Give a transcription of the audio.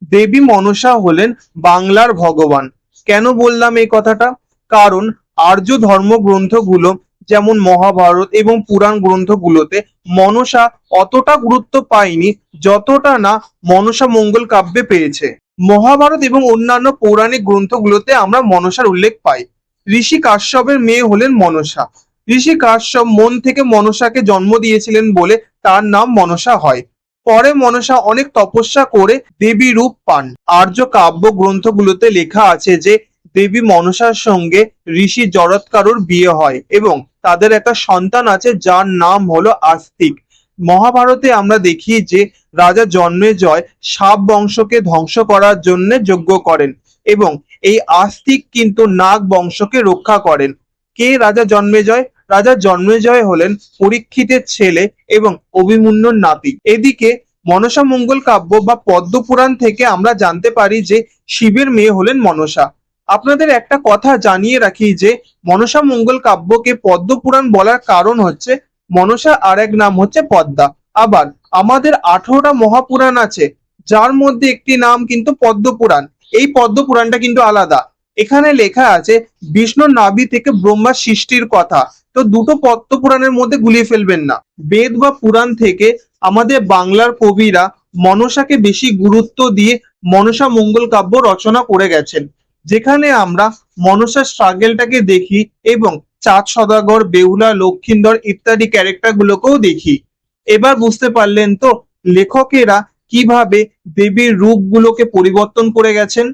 দেবী মনসা হলেন বাংলার ভগবান। কেন বললাম এই কথাটা? কারণ আর্য ধর্মগ্রন্থগুলো যেমন মহাভারত এবং পুরাণ গ্রন্থগুলোতে মনসা অতটা গুরুত্ব পায়নি যতটা না মনসা মঙ্গল কাব্যে পেয়েছে। মহাভারত এবং অন্যান্য পৌরাণিক গ্রন্থগুলোতে আমরা মনসার উল্লেখ পাই। ঋষি কাশ্যপের মেয়ে হলেন মনসা। ঋষি কাশ্যপ মন থেকে মনসাকে জন্ম দিয়েছিলেন বলে তার নাম মনসা হয়। পরে মনসা অনেক তপস্যা করে দেবী রূপ পান। আর্য কাব্য গ্রন্থগুলোতে লেখা আছে যে দেবী মনসার সঙ্গে ঋষি জরৎকারুর বিয়ে হয় এবং তাদের একটা সন্তান আছে যার নাম হলো আস্তিক। মহাভারতে আমরা দেখি যে রাজা জন্মেজয় সাপ বংশকে ধ্বংস করার জন্য যজ্ঞ করেন এবং এই আস্তিক কিন্তু নাগ বংশকে রক্ষা করেন। কে রাজা জন্মেজয়? রাজা জন্মেজয় হলেন পরীক্ষিতের ছেলে এবং অভিমন্যুর নাতি। এদিকে মনসা মঙ্গল কাব্য বা পদ্মপুরাণ থেকে আমরা জানতে পারি যে শিবের মেয়ে হলেন মনসা। আপনাদের একটা কথা জানিয়ে রাখি যে মনসা মঙ্গল কাব্যকে পদ্মপুরাণ বলার কারণ হচ্ছে মনসা আর এক নাম হচ্ছে পদ্মা। আবার আমাদের 18টা মহাপুরাণ আছে, যার মধ্যে একটি নাম কিন্তু পদ্মপুরাণ। এই পদ্মপুরাণটা কিন্তু আলাদা। এখানে লেখা আছে বিষ্ণুর নাভি থেকে ব্রহ্মার সৃষ্টির কথা। তো দুটো পদ্মপুরাণের মধ্যে গুলিয়ে ফেলবেন না। বেদ বা পুরাণ থেকে আমাদের বাংলার কবিরা মনসাকে বেশি গুরুত্ব দিয়ে মনসা মঙ্গল কাব্য রচনা করে গেছেন, যেখানে আমরা মনসার স্ট্রাগেলটাকে দেখি এবং চাঁদ সদাগর, বেহুলা, লক্ষিন্দর ইত্যাদি ক্যারেক্টার গুলোকেও দেখি। এবার বুঝতে পারলেন তো লেখকেরা কিভাবে দেবীর রূপগুলোকে পরিবর্তন করে গেছেন।